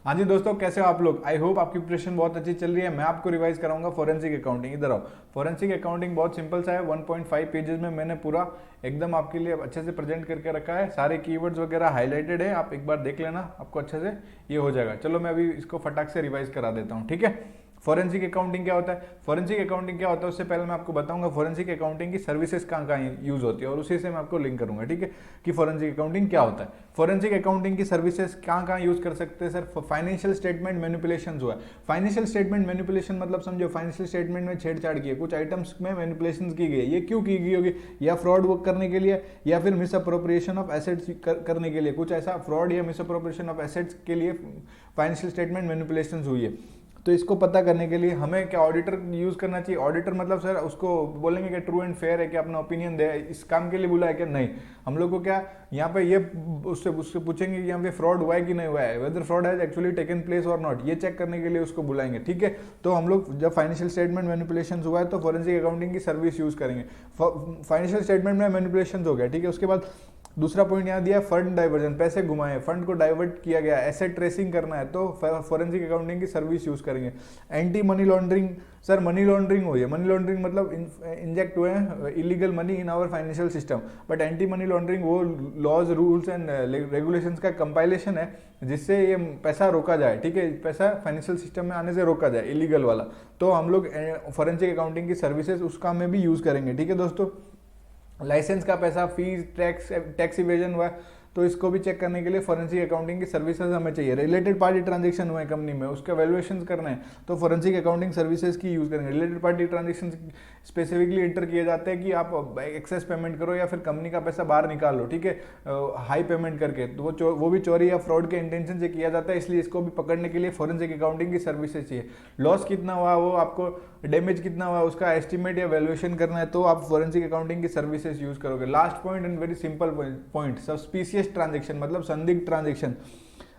हाँ जी दोस्तों, कैसे हो आप लोग। आई होप आपकी प्रिपरेशन बहुत अच्छी चल रही है। मैं आपको रिवाइज कराऊंगा फॉरेंसिक अकाउंटिंग। इधर आओ। फॉरेंसिक अकाउंटिंग बहुत सिंपल सा है। 1.5 पेजेस में मैंने पूरा एकदम आपके लिए अच्छे से प्रेजेंट करके रखा है। सारे कीवर्ड्स वगैरह हाईलाइटेड है, आप एक बार देख लेना, आपको अच्छे से ये हो जाएगा। चलो मैं अभी इसको फटाक से रिवाइज करा देता हूँ, ठीक है। फॉरेंसिक अकाउंटिंग क्या होता है, फॉरेंसिक अकाउंटिंग क्या होता है उससे पहले मैं आपको बताऊंगा फॉरेंसिक अकाउंटिंग की सर्विसेज कहाँ कहाँ यूज होती है, और उसी से मैं आपको लिंक करूंगा, ठीक है, कि फॉरेंसिक अकाउंटिंग क्या होता है। फॉरेंसिक अकाउंटिंग की सर्विसेज कहाँ कहाँ यूज कर सकते हैं सर। फाइनेंशियल स्टेटमेंट मैनिपुलेशन हुआ है। फाइनेंशियल स्टेटमेंट मैनिपुलेशन मतलब समझो, फाइनेंशियल स्टेटमेंट में छेड़छाड़ की है, कुछ आइटम्स में मैनिपुलेशन की गई है। ये क्यों की गई होगी, या फ्रॉड वर्क करने के लिए, या फिर मिस अप्रोप्रिएशन ऑफ एसेट्स करने के लिए, कुछ ऐसा फ्रॉड या मिस अप्रोप्रिएशन ऑफ एसेट्स के लिए फाइनेंशियल स्टेटमेंट मैनिपुलेशन हुई है। तो इसको पता करने के लिए हमें क्या ऑडिटर यूज करना चाहिए। ऑडिटर मतलब सर उसको बोलेंगे कि ट्रू एंड फेयर है, कि अपना ओपिनियन दे, इस काम के लिए बुला है कि नहीं। हम लोग को क्या यहाँ पे ये उससे पूछेंगे कि यहाँ पे फ्रॉड हुआ है कि नहीं हुआ है, whether fraud has actually taken place और नॉट, ये चेक करने के लिए उसको बुलाएंगे, ठीक है। तो हम लोग जब फाइनेंशियल स्टेटमेंट मैनिपुलेशन हुआ है तो फॉरेंसिक अकाउंटिंग की सर्विस यूज करेंगे। फाइनेंशियल स्टेटमेंट में मैनिपुलेशन हो गया, ठीक है। उसके बाद दूसरा पॉइंट यहाँ दिया फंड डाइवर्जन, पैसे घुमाए, फंड को डाइवर्ट किया गया, एसेट ट्रेसिंग करना है तो फॉरेंसिक अकाउंटिंग की सर्विस यूज करेंगे। Anti money laundering, sir money laundering हुई है, मनी लॉन्ड्रिंग मतलब इंजेक्ट हुए हैं illegal money in our financial system, but anti money laundering वो लॉज रूल्स एंड रेगुलेशंस का कंपाइलेशन है जिससे ये पैसा रोका जाए, ठीक है, पैसा फाइनेंशियल सिस्टम में आने से रोका जाए, इलीगल वाला। तो हम लोग फॉरेंसिक अकाउंटिंग की सर्विसेज उस काम में भी यूज करेंगे, ठीक है दोस्तों। लाइसेंस का पैसा, फीस, टैक्स इवेजन हुआ है तो इसको भी चेक करने के लिए फॉरेंसिक अकाउंटिंग की सर्विसेज हमें चाहिए। रिलेटेड पार्टी ट्रांजैक्शन हुए कंपनी में, उसका वैल्यूएशन करना है तो फॉरेंसिक अकाउंटिंग सर्विसेज की यूज करेंगे। Related party transaction specifically inter किए जाते हैं कि आप एक्सेस पेमेंट करो या फिर कंपनी का पैसा बाहर निकाल लो, ठीक है, हाई पेमेंट करके, तो वो भी चोरी या फ्रॉड के इंटेंशन से किया जाता है, इसलिए इसको भी पकड़ने के लिए फॉरेंसिक अकाउंटिंग की सर्विसेज चाहिए। लॉस कितना हुआ, वो आपको डैमेज कितना हुआ उसका एस्टिमेट या वैल्यूएशन करना है तो आप फॉरेंसिक अकाउंटिंग की सर्विसेज यूज करोगे। Last point and very simple point, suspicious transaction मतलब संदिग्ध ट्रांजैक्शन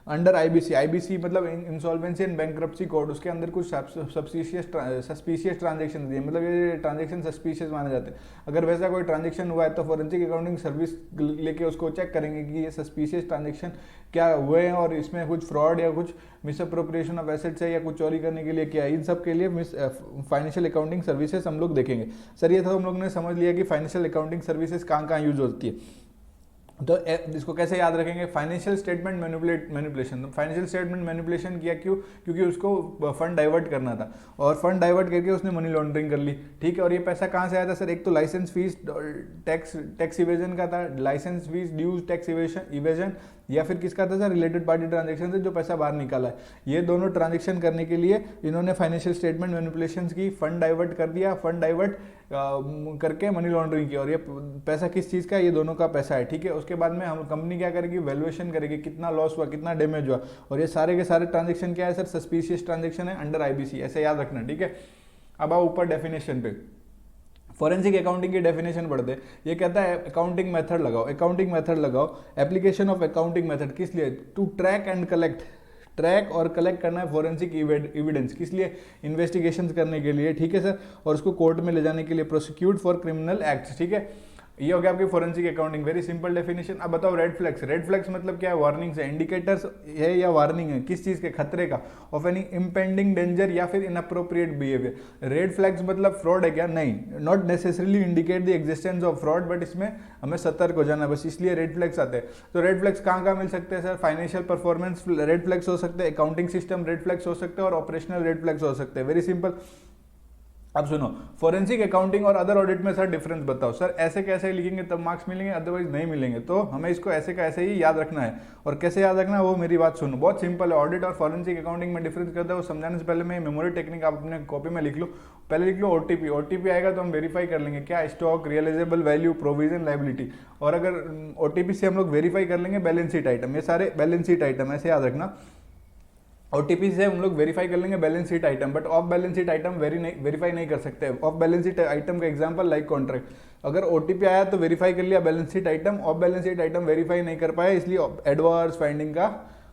अंडर आईबीसी। आईबीसी मतलब इंसॉल्वेंसी एंड बैंक्रप्सी कोड, उसके अंदर कुछ सस्पिशियस ट्रांजैक्शन दिए, मतलब ये ट्रांजैक्शन सस्पिशियस माने जाते हैं। अगर वैसा कोई ट्रांजैक्शन हुआ है तो फॉरेंसिक अकाउंटिंग सर्विस लेके उसको चेक करेंगे कि ये सस्पिशियस ट्रांजैक्शन क्या हुए हैं और इसमें कुछ फ्रॉड या कुछ मिस अप्रोप्रिएशन ऑफ एसेट्स है या कुछ चोरी करने के लिए क्या है। इन सब के लिए फाइनेंशियल अकाउंटिंग सर्विसेज हम लोग देखेंगे। सर ये तो हम लोग ने समझ लिया कि फाइनेंशियल अकाउंटिंग सर्विसेज कहाँ कहाँ यूज होती है। तो इसको कैसे याद रखेंगे, financial statement manipulation. Financial statement manipulation किया क्यों, क्योंकि उसको फंड डाइवर्ट करना था और फंड डाइवर्ट करके उसने मनी लॉन्ड्रिंग कर ली, ठीक है। और ये पैसा कहाँ से आया था सर, एक तो लाइसेंस फीस, टैक्स इवेजन का था, licence fees, dues, tax evasion, या फिर किसका था सर, रिलेटेड पार्टी ट्रांजैक्शन से जो पैसा बाहर निकाला है। ये दोनों ट्रांजैक्शन करने के लिए इन्होंने फाइनेंशियल स्टेटमेंट मैनिपुलेशन की, फंड डाइवर्ट कर दिया, फंड डाइवर्ट करके मनी लॉन्ड्रिंग की, और ये पैसा किस चीज़ का है, ये दोनों का पैसा है, ठीक है। उसके बाद में हम कंपनी क्या करेगी, वैल्यूएशन करेगी, कितना लॉस हुआ, कितना डैमेज हुआ, और ये सारे के सारे ट्रांजैक्शन क्या है सर, सस्पिशियस ट्रांजैक्शन है अंडर आईबीसी, ऐसे याद रखना, ठीक है। अब आओ ऊपर डेफिनेशन पे, फॉरेंसिक अकाउंटिंग की डेफिनेशन पढ़ते। ये कहता है अकाउंटिंग मेथड लगाओ, अकाउंटिंग मेथड लगाओ, एप्लीकेशन ऑफ अकाउंटिंग मेथड किस लिए, to track and collect, track और कलेक्ट करना है फॉरेंसिक एविडेंस, किस लिए, इन्वेस्टिगेशंस करने के लिए, ठीक है सर, और उसको कोर्ट में ले जाने के लिए, प्रोसिक्यूट फॉर क्रिमिनल एक्ट्स, ठीक है। ये हो गया आपकी forensic accounting, very simple definition. अब बताओ रेड फ्लैग्स, रेड फ्लैग्स मतलब क्या है, वार्निंग्स है, इंडिकेटर्स है या वार्निंग है, किस चीज के, खतरे का, ऑफ एनी इम्पेंडिंग डेंजर या फिर इनअप्रोप्रिएट बिहेवियर। रेड फ्लैग्स मतलब फ्रॉड है क्या, नहीं, not necessarily indicate the existence of fraud, but इसमें हमें सतर्क हो जाना है बस, इसलिए रेड फ्लैग्स आते हैं। तो रेड फ्लैग्स कहाँ कहाँ मिल सकते हैं sir, financial performance red flags हो सकते हैं, अकाउंटिंग सिस्टम रेड फ्लैग्स हो सकते हैं, और ऑपरेशनल रेड फ्लैग्स हो सकते हैं, वेरी सिंपल। अब सुनो, फोरेंसिक अकाउंटिंग और अदर ऑडिट में सर डिफरेंस बताओ। सर ऐसे कैसे लिखेंगे तब मार्क्स मिलेंगे, अदरवाइज नहीं मिलेंगे, तो हमें इसको ऐसे का ऐसे ही याद रखना है। और कैसे याद रखना है वो मेरी बात सुनो, बहुत सिंपल है। ऑडिट और फॉरेंसिक अकाउंटिंग में डिफरेंस करता है, वो समझाने से पहले मैं मेमोरी टेक्निक आप अपने कॉपी में लिख लो। पहले लिख लो ओटीपी, ओटीपी आएगा तो हम वेरीफाई कर लेंगे क्या, stock, realisable value, provision, liability, और अगर ओटीपी से हम लोग वेरीफाई कर लेंगे बैलेंस शीट आइटम, ये सारे बैलेंस शीट आइटम, ऐसे याद रखना। ओटीपी से हम लोग वेरीफाई कर लेंगे balance sheet item, but of balance sheet item verify नहीं कर सकते। ऑफ बैलेंस शीट आइटम का एग्जांपल लाइक कॉन्ट्रैक्ट, अगर ओटीपी आया तो वेरीफाई कर लिया balance sheet item, of balance sheet item verify नहीं कर पाए, इसलिए एडवर्स फाइंडिंग का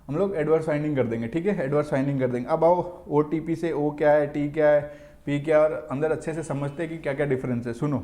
हम लोग एडवर्स फाइंडिंग कर देंगे, ठीक है, एडवर्स फाइंडिंग कर देंगे। अब आओ ओटीपी से ओ क्या है, टी क्या है, पी क्या है, और अंदर अच्छे से समझते हैं कि क्या क्या डिफरेंस है। सुनो,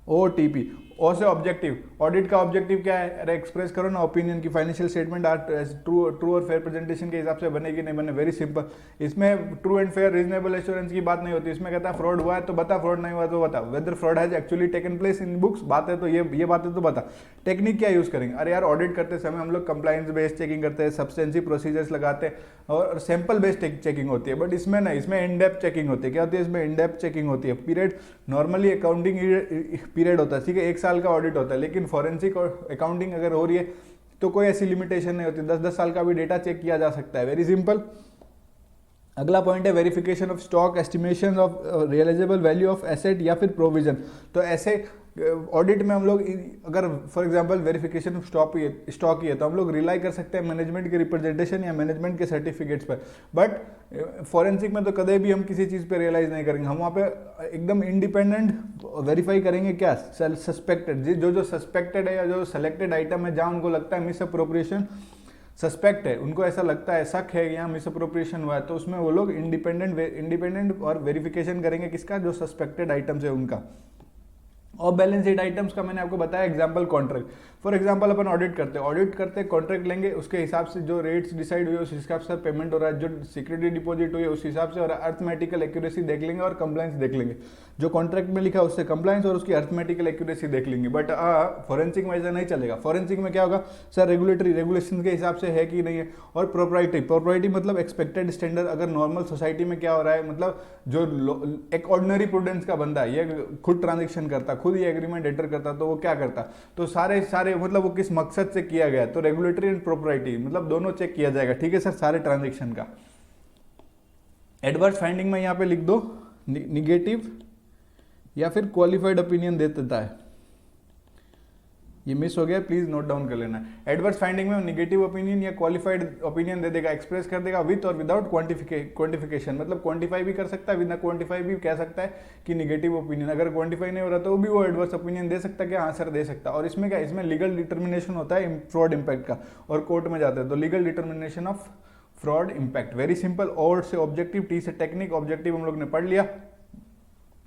ओटीपी, ओ से ऑब्जेक्टिव, ऑडिट का ऑब्जेक्टिव क्या है, अरे एक्सप्रेस करो ना ओपिनियन की फाइनेंशियल स्टेटमेंट आर ट्रू और फेयर प्रेजेंटेशन के हिसाब से बनेगी नहीं बने, वेरी सिंपल। इसमें true and fair reasonable assurance की बात नहीं होती, इसमें कहता है फ्रॉड हुआ है तो बता, फ्रॉड नहीं हुआ तो बता, whether fraud has actually taken place in books, बात है तो ये बातें तो बता। टेक्निक क्या यूज करेंगे, अरे यार ऑडिट करते समय हम लोग कंप्लायंस बेस्ड चेकिंग करते हैं, सब्सटेंसिव प्रोसीजर्स लगाते हैं और सैंपल बेस्ड चेकिंग होती है, बट इसमें नहीं, इसमें इन डेप्थ चेकिंग होती है। क्या होती है इसमें, इन डेप्थ चेकिंग होती है। पीरियड नॉर्मली अकाउंटिंग पीरियड होता है, ठीक है, 1 साल का ऑडिट होता है, लेकिन फॉरेंसिक अकाउंटिंग अगर हो रही है तो कोई ऐसी लिमिटेशन नहीं होती, 10-10 साल का भी डेटा चेक किया जा सकता है, वेरी सिंपल। अगला पॉइंट है verification of stock, estimation of realisable value of asset या फिर प्रोविजन। तो ऐसे ऑडिट में हम लोग अगर for example verification of stock ही है तो हम लोग रिलाई कर सकते हैं मैनेजमेंट के रिप्रेजेंटेशन या मैनेजमेंट के सर्टिफिकेट्स पर, बट फॉरेंसिक में तो कभी भी हम किसी चीज़ पे रियलाइज नहीं करेंगे, हम वहाँ पे एकदम इंडिपेंडेंट वेरीफाई करेंगे क्या, सस्पेक्टेड, जो सस्पेक्टेड है या जो सेलेक्टेड आइटम है जहाँ उनको लगता है मिस अप्रोप्रिएशन सस्पेक्ट है, उनको ऐसा लगता है, शक है यहाँ मिस अप्रोप्रिएशन हुआ है, तो उसमें वो लोग इंडिपेंडेंट और वेरिफिकेशन करेंगे किसका, जो सस्पेक्टेड आइटम्स है उनका। और बैलेंस शीट आइटम्स का मैंने आपको बताया, example contract, for example upon audit करते हैं कॉन्ट्रैक्ट लेंगे, उसके हिसाब से जो रेट्स डिसाइड हुए उस हिसाब से पेमेंट हो रहा है, जो सिक्योरिटी डिपॉजिट हुई है उस हिसाब से, और अर्थमेटिकल एक्यूरेसी देख लेंगे और कंप्लायंस देख लेंगे, जो कॉन्ट्रैक्ट में लिखा है उससे कंप्लायंस और उसकी अर्थमेटिकल एक्यूरेसी देख लेंगे। बट फॉरेंसिक में ऐसा नहीं चलेगा, फॉरेंसिक में क्या होगा सर, रेगुलेशन के हिसाब से है कि नहीं है, और प्रोप्राइटी मतलब एक्सपेक्टेड स्टैंडर्ड, अगर नॉर्मल सोसाइटी में क्या हो रहा है, मतलब जो एक ऑर्डिनरी प्रूडेंस का बंदा है, ये खुद ट्रांजेक्शन करता, खुद ये एग्रीमेंट एंटर करता, तो वो क्या करता, तो सारे मतलब वो किस मकसद से किया गया, तो रेगुलेटरी एंड प्रोप्राइटी मतलब दोनों चेक किया जाएगा, ठीक है सर, सारे ट्रांजेक्शन का। एडवर्स फाइंडिंग में यहाँ पे लिख दो निगेटिव या फिर क्वालिफाइड ओपिनियन दे देता है, ये मिस हो गया, प्लीज नोट डाउन कर लेना। एडवर्स फाइंडिंग में निगेटिव ओपिनियन या क्वालिफाइड ओपिनियन दे देगा, एक्सप्रेस कर देगा विथ और विदाउट क्वांटिफिकेशन, मतलब क्वांटिफाई भी कर सकता है, बिना क्वांटिफाई भी कह सकता है कि निगेटिव ओपिनियन, अगर क्वांटिफाई नहीं हो रहा तो भी वो एडवर्स ओपिनियन दे सकता है कि हाँ सर दे सकता है। और इसमें क्या, इसमें लीगल डिटर्मिनेशन होता है फ्रॉड इम्पैक्ट का, और कोर्ट में जाता है तो legal determination of fraud impact, very simple. और से ऑब्जेक्टिव, टी से टेक्निक, ऑब्जेक्टिव हम लोग ने पढ़ लिया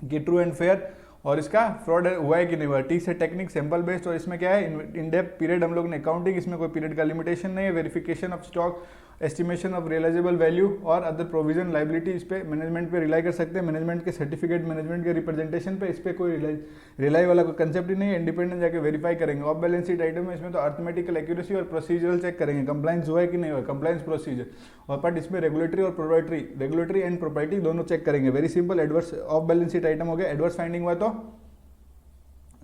कि ट्रू एंड फेयर, और इसका फ्रॉड हुआ है कि नहीं हुआ, टी से टेक्निक सैंपल बेस्ड, और इसमें क्या है इन डेप्थ पीरियड हम लोग ने अकाउंटिंग, इसमें कोई पीरियड का लिमिटेशन नहीं है, verification of stock, estimation of realisable value और अदर प्रोविजन लाइबिलिटी, इस पे मैनेजमेंट पे रिलाई कर सकते हैं, मैनेजमेंट के सर्टिफिकेट, मैनेजमेंट के रिप्रेजेंटेशन पे, इस पे कोई रिलाई वाला कोई कंसेप्ट ही नहीं है, इंडिपेंडेंट जाके वेरीफाई करेंगे। ऑफ बैलेंस शीट आइटम है, इसमें तो अर्थमेटिकल एक्यूरेसी और प्रोसीजरल चेक करेंगे, कंप्लायंस हुआ है कि नहीं हुआ, कंप्लायंस प्रोसीजर, और बट इसमें रेगुलेटरी और प्रोप्राइटरी, रेगुलेटरी एंड प्रोप्राइटरी दोनों चेक करेंगे, very simple. Adverse of balance sheet item हो गया, एडवर्स फाइंडिंग हुआ तो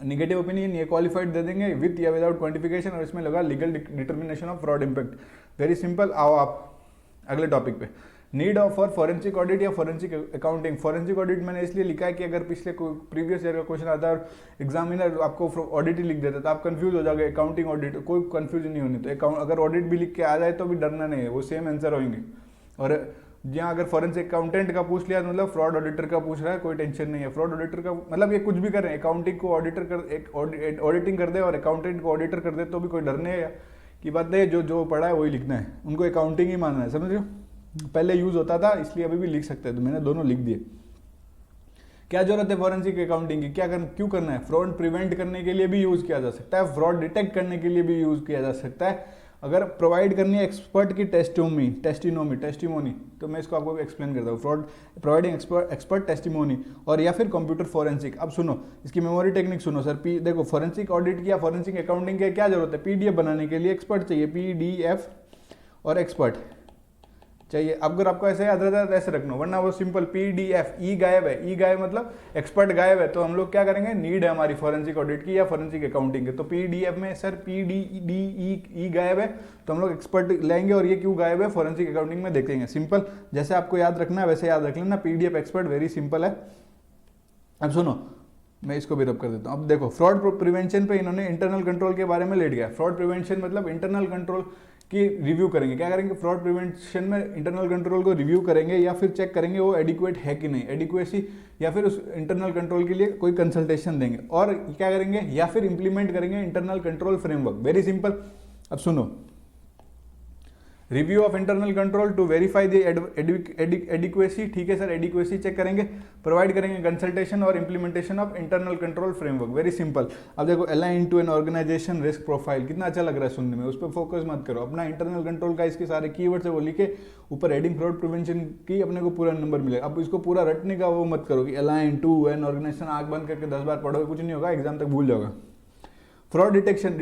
निगेटिव ओपिनियन ये क्वालिफाइड दे देंगे विथ या विदाउट क्वांटिफिकेशन, और इसमें लगा legal determination of fraud impact, very simple. आओ आप अगले टॉपिक पे, need of for forensic audit या फॉरेंसिक अकाउंटिंग। फॉरेंसिक ऑडिट मैंने इसलिए लिखा है कि अगर पिछले प्रीवियस ईयर का क्वेश्चन आता है और एग्जामिनर आपको ऑडिट ही लिख देता तो आप कंफ्यूज हो जाओगे, अकाउंटिंग ऑडिट कोई कंफ्यूजन नहीं होनी, तो अगर ऑडिट भी लिख के आ जाए तो भी डरना नहीं है, वो सेम आंसर होंगे। और जहाँ अगर फॉरेंसिक अकाउंटेंट का पूछ लिया तो मतलब फ्रॉड ऑडिटर का पूछ रहा है, कोई टेंशन नहीं है। फ्रॉड ऑडिटर का मतलब ये कुछ भी करें, अकाउंटिंग को ऑडिटर कर ऑडिटिंग कर दे और अकाउंटेंट को ऑडिटर कर दे तो भी कोई डरने की बात नहीं, जो पढ़ा है वही लिखना है, उनको अकाउंटिंग ही मानना है, समझ रहे हो। पहले यूज होता था इसलिए अभी भी लिख सकते हैं, तो मैंने दोनों लिख दिए। क्या जरूरत है फॉरेंसिक अकाउंटिंग की, क्यों करना है, फ्रॉड प्रिवेंट करने के लिए भी यूज किया जा सकता है, फ्रॉड डिटेक्ट करने के लिए भी यूज किया जा सकता है, अगर प्रोवाइड करनी है एक्सपर्ट की टेस्टिमोनी, तो मैं इसको आपको एक्सप्लेन करता हूँ, फ्रॉड प्रोवाइडिंग एक्सपर्ट टेस्टिमोनी, और या फिर कंप्यूटर फॉरेंसिक। अब सुनो इसकी मेमोरी टेक्निक सुनो सर, देखो फॉरेंसिक ऑडिट की या फॉरेंसिक अकाउंटिंग की क्या जरूरत है, पीडीएफ बनाने के लिए एक्सपर्ट चाहिए, पीडीएफ और एक्सपर्ट चाहिए। अगर आपको ऐसे याद रहता है तो ऐसे रखना, वरना वो सिंपल पीडीएफ, ई गायब है, ई गायब मतलब एक्सपर्ट गायब है, तो हम लोग क्या करेंगे, नीड है हमारी फॉरेंसिक ऑडिट की या फॉरेंसिक अकाउंटिंग की, तो पीडीएफ में सर ई गायब है तो हम लोग एक्सपर्ट लेंगे, और ये क्यों गायब है फॉरेंसिक अकाउंटिंग में देखेंगे, सिंपल। जैसे आपको याद रखना है वैसे याद रख लेना, पीडीएफ एक्सपर्ट, वेरी सिंपल है। अब सुनो मैं इसको भी रब कर देता हूँ। अब देखो फ्रॉड प्रिवेंशन पे इन्होंने इंटरनल कंट्रोल के बारे में लेट गया। फ्रॉड प्रिवेंशन मतलब इंटरनल कंट्रोल की रिव्यू करेंगे, क्या करेंगे, फ्रॉड प्रिवेंशन में इंटरनल कंट्रोल को रिव्यू करेंगे या फिर चेक करेंगे वो एडिक्वेट है कि नहीं, एडिक्वेसी, या फिर उस इंटरनल कंट्रोल के लिए कोई कंसल्टेशन देंगे, और क्या करेंगे, या फिर इंप्लीमेंट करेंगे internal control framework, very simple. अब सुनो review of internal control to verify the adequacy, ठीक है सर, एडिक्वेसी चेक करेंगे, प्रोवाइड करेंगे कंसल्टेशन और implementation of internal control framework, very simple. अब देखो align to an organisation risk profile, कितना अच्छा लग रहा है सुनने में, उस पर फोकस मत करो, अपना इंटरनल कंट्रोल का इसके सारे कीवर्ड्स है वो लिखे, ऊपर हेडिंग फ्रॉड प्रिवेंशन की अपने को पूरा नंबर मिलेगा। अब इसको पूरा रटने का वो मत करो कि अलाइन टू एन ऑर्गेनाइजेशन, आंख बंद करके 10 बार पढ़ोगे कुछ नहीं होगा, एग्जाम तक भूल जाओगे। फ्रॉड डिटेक्शन,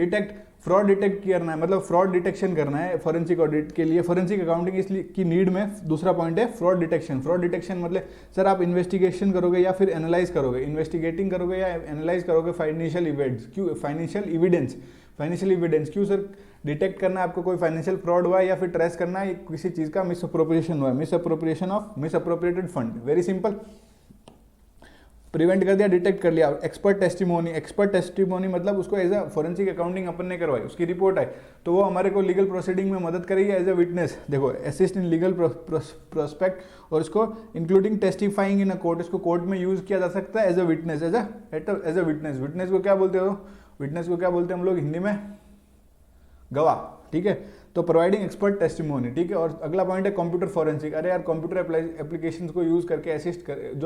फ्रॉड डिटेक्ट करना है, मतलब फ्रॉड डिटेक्शन करना है फॉरेंसिक ऑडिट के लिए, फॉरेंसिक अकाउंटिंग इसलिए की नीड में दूसरा पॉइंट है फ्रॉड डिटेक्शन। फ्रॉड डिटेक्शन मतलब सर आप इन्वेस्टिगेशन करोगे या फिर एनालाइज करोगे, इन्वेस्टिगेटिंग करोगे या एनालाइज करोगे फाइनेंशियल इवेंट्स, क्यों फाइनेंशियल इविडेंस क्यों सर डिटेक्ट करना है आपको, कोई फाइनेंशियल फ्रॉड हुआ है या फिर ट्रेस करना है किसी चीज का मिस अप्रोप्रिएशन हुआ है, miss appropriated fund, very simple, prevent कर दिया, डिटेक्ट कर लिया। एक्सपर्ट टेस्टिमोनी मतलब उसको एज अ फॉरेंसिक अकाउंटिंग अपन ने करवाई, उसकी रिपोर्ट आई तो वो हमारे को लीगल प्रोसीडिंग में मदद करेगी एज अ विटनेस। देखो असिस्ट इन लीगल प्रोस्पेक्ट, और इसको including testifying in a court, इसको कोर्ट में यूज किया जा सकता है as a witness, as a witness. Witness को क्या बोलते हो, विटनेस को क्या बोलते हैं हम लोग हिंदी में, गवाह, ठीक है। तो प्रोवाइडिंग एक्सपर्ट टेस्टिमोनी, ठीक है। और अगला पॉइंट है कंप्यूटर फॉरेंसिक, अरे यार कंप्यूटर एप्लीकेशंस को यूज करके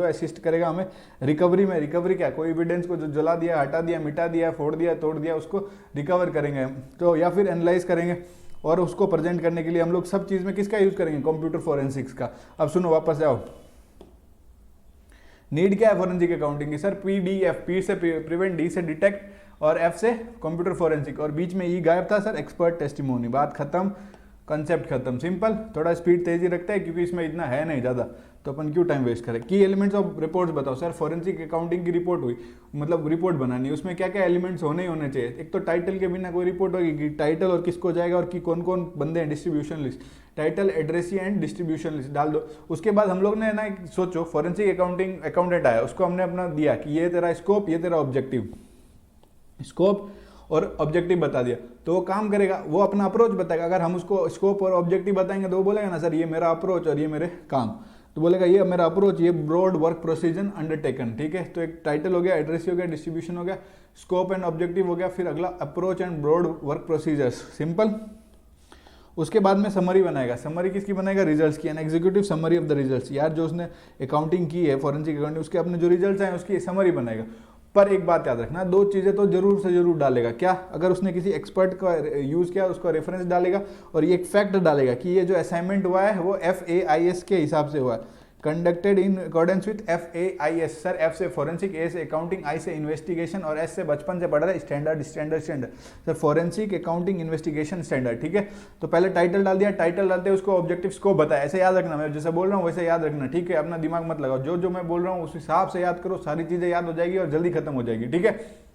असिस्ट करेगा हमें रिकवरी में। रिकवरी क्या, कोई एविडेंस को जो जला दिया, हटा दिया, मिटा दिया, फोड़ दिया, तोड़ दिया, उसको रिकवर करेंगे तो, या फिर एनालाइज करेंगे और उसको प्रेजेंट करने के लिए हम लोग सब चीज में किसका यूज करेंगे, कंप्यूटर फॉरेंसिक्स का। अब सुनो वापस जाओ, नीड क्या है फॉरेंसिक अकाउंटिंग की सर, पीडीएफ, पी से प्रिवेंट, डी से डिटेक्ट और एफ से कंप्यूटर फॉरेंसिक, और बीच में ई गायब था सर, एक्सपर्ट टेस्टिमोनी। बात खत्म, कंसेप्ट खत्म, सिंपल। थोड़ा स्पीड तेजी रखता है क्योंकि इसमें इतना है नहीं ज़्यादा, तो अपन क्यों टाइम वेस्ट करें। की एलिमेंट्स ऑफ रिपोर्ट्स बताओ सर, फॉरेंसिक अकाउंटिंग की रिपोर्ट हुई, मतलब रिपोर्ट बनानी है, उसमें क्या क्या एलिमेंट्स होने ही होने चाहिए। एक तो टाइटल के बिना कोई रिपोर्ट होगी कि टाइटल और किसको जाएगा और कि कौन कौन बंदे हैं, distribution list, title, addressee and distribution list डाल दो। उसके बाद हम लोग ने ना सोचो फॉरेंसिक अकाउंटेंट आया, उसको हमने अपना दिया कि ये तेरा स्कोप, ये तेरा ऑब्जेक्टिव, स्कोप और ऑब्जेक्टिव बता दिया, तो वो काम करेगा, वो अपना अप्रोच बताएगा। अगर हम उसको स्कोप और ऑब्जेक्टिव बताएंगे तो वो बोलेगा ना सर ये मेरा अप्रोच और ये मेरे काम, तो बोलेगा ये मेरा अप्रोच, ये ब्रॉड वर्क प्रोसीजर अंडरटेकन, ठीक है। तो एक टाइटल हो गया, एड्रेस हो गया, डिस्ट्रीब्यूशन हो गया, स्कोप एंड ऑब्जेक्टिव हो गया, फिर अगला approach and broad work procedures, simple. उसके बाद में समरी बनाएगा, समरी किसकी बनाएगा, रिजल्ट्स की, an executive summary of the results. यार जो उसने अकाउंटिंग की है फॉरेंसिक अकाउंटिंग, उसके अपने जो रिजल्ट्स हैं उसकी समरी बनाएगा। पर एक बात याद रखना, दो चीजें तो जरूर से जरूर डालेगा, क्या, अगर उसने किसी एक्सपर्ट का यूज किया उसका रेफरेंस डालेगा, और ये एक फैक्ट डालेगा कि ये जो असाइनमेंट हुआ है वो FAIS के हिसाब से हुआ है, conducted in accordance with FAIS। Sir F से फॉरेंसिक, A से अकाउंटिंग, I से इन्वेस्टिगेशन और S से बचपन से पढ़ रहा है standard. Sir forensic accounting investigation standard, ठीक है। तो पहले टाइटल डाल दिया, टाइटल डालते उसको ऑब्जेक्टिव स्कोप बताया, ऐसे याद रखना, मैं जैसे बोल रहा हूँ वैसे याद रखना, ठीक है। अपना दिमाग मत लगाओ, जो जो मैं बोल रहा हूँ उस हिसाब से याद करो, सारी चीजें याद हो जाएगी और जल्दी खत्म हो जाएगी, ठीक है।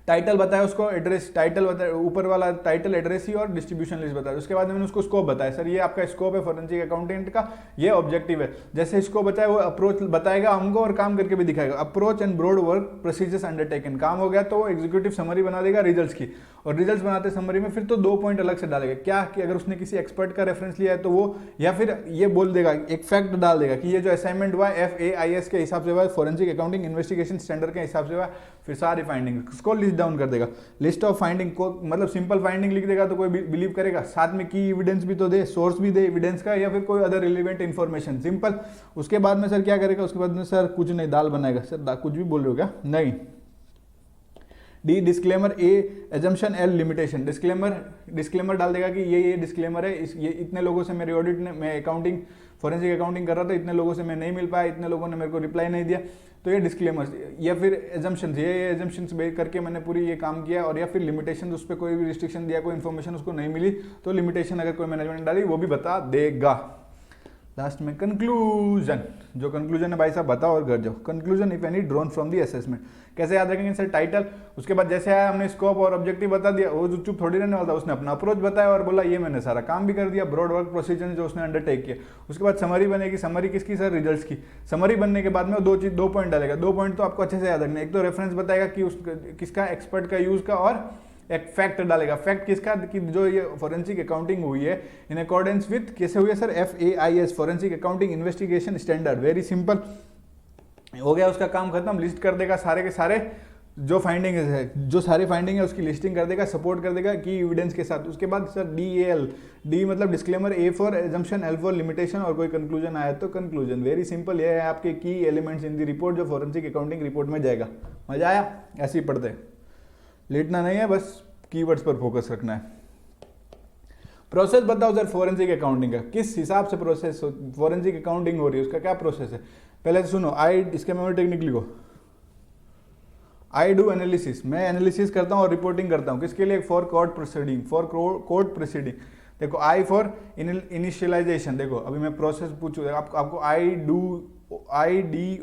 टाइटल बताया उसको, एड्रेस, टाइटल बताया, ऊपर वाला टाइटल, एड्रेस ही और डिस्ट्रीब्यूशन लिस्ट बताया। उसके बाद मैंने उसको स्कोप बताया, सर ये आपका स्कोप है फॉरेंसिक अकाउंटेंट का, ये ऑब्जेक्टिव है। जैसे इसको बताया वो अप्रोच बताएगा हमको और काम करके भी दिखाएगा, approach and broad work procedures undertaken, काम हो गया तो वो एग्जीक्यूटिव समरी बना देगा रिजल्ट्स की, और रिजल्ट्स बनाते समरी में फिर तो 2 पॉइंट अलग से डालेगा, क्या कि अगर उसने किसी एक्सपर्ट का रेफरेंस लिया है तो वो, या फिर ये बोल देगा, एक फैक्ट डाल देगा कि ये जो असाइनमेंट हुआ FAIS के हिसाब से हुआ, फॉरेंसिक अकाउंटिंग इन्वेस्टिगेशन स्टैंडर्ड के हिसाब से हुआ, फिर सारी फाइंडिंग उसको लिस्ट डाउन कर देगा। लिस्ट ऑफ फाइंडिंग को मतलब सिंपल फाइंडिंग लिख देगा तो कोई बिलीव करेगा, साथ में की एविडेंस भी तो दे, सोर्स भी दे एविडेंस का, या फिर कोई अदर रिलेवेंट इन्फॉर्मेशन, सिंपल। उसके बाद में सर क्या करेगा, उसके बाद में सर कुछ नहीं, दाल बनाएगा। सर कुछ भी बोल रहे हो क्या, नहीं। डी डिस्क्लेमर, ए एजम्पशन, एल लिमिटेशन। डिस्क्लेमर डाल देगा कि ये डिस्क्लेमर है, ये इतने लोगों से मेरे ऑडिट ने, मैं अकाउंटिंग फॉरेंसिक अकाउंटिंग कर रहा था, इतने लोगों से मैं नहीं मिल पाया, इतने लोगों ने मेरे को रिप्लाई नहीं दिया, तो ये डिस्क्लेमर्स, या फिर एजम्पशंस, ये एजम्पशंस बेस करके मैंने पूरी ये काम किया, और या फिर लिमिटेशन, उस पर कोई भी रिस्ट्रिक्शन दिया, कोई इन्फॉर्मेशन उसको नहीं मिली तो लिमिटेशन अगर कोई मैनेजमेंट डाली वो भी बता देगा। लास्ट में कंक्लूजन, जो कंक्लूजन है भाई साहब बताओ और घर जाओ। Conclusion if any drawn from the assessment, कैसे याद रखेंगे सर, टाइटल, उसके बाद जैसे आया हमने स्कोप और ऑब्जेक्टिव बता दिया, वो जो चुप थोड़ी रहने वाला था, उसने अपना अप्रोच बताया और बोला ये मैंने सारा काम भी कर दिया, ब्रॉड वर्क प्रोसीजर जो उसने अंडरटेक किया। उसके बाद समरी बनेगी, समरी किसकी सर, रिजल्ट्स की। समरी बनने के बाद में वो 2 पॉइंट डालेगा, 2 पॉइट तो आपको अच्छे से याद रखना, एक तो रेफरेंस बताएगा कि किसका, एक्सपर्ट का यूज का, और एक फैक्ट डालेगा, फैक्ट किसका, कि जो ये फॉरेंसिक अकाउंटिंग हुई है इन अकॉर्डेंस विथ, कैसे हुई है sir, FAIS forensic accounting investigation standard, very simple. हो गया उसका काम खत्म, लिस्ट कर देगा सारे के सारे, जो फाइंडिंग है, जो सारी फाइंडिंग है उसकी लिस्टिंग कर देगा, सपोर्ट कर देगा की एविडेंस के साथ। उसके बाद सर DAL, डी मतलब disclaimer, A for assumption, L for limitation, और कोई कंक्लूजन आया तो कंक्लूजन। वेरी सिंपल, ये है आपके की एलिमेंट्स इन दी रिपोर्ट जो फॉरेंसिक अकाउंटिंग रिपोर्ट में जाएगा। मजा आया? ऐसे ही पढ़ते, लेटना नहीं है, बस कीवर्ड्स पर फोकस रखना है। प्रोसेस बताओ सर फॉरेंसिक अकाउंटिंग का, किस हिसाब से प्रोसेस फॉरेंसिक अकाउंटिंग हो रही है, उसका क्या प्रोसेस है। पहले तो सुनो, इसके मेमोरी टेक्निक लिखो। आई डू एनालिसिस, मैं एनालिसिस करता हूँ और रिपोर्टिंग करता हूँ, किसके लिए? For court proceeding, for court proceeding. देखो आई फॉर इनिशियलाइजेशन, देखो अभी मैं प्रोसेस पूछूँ आपको आई डी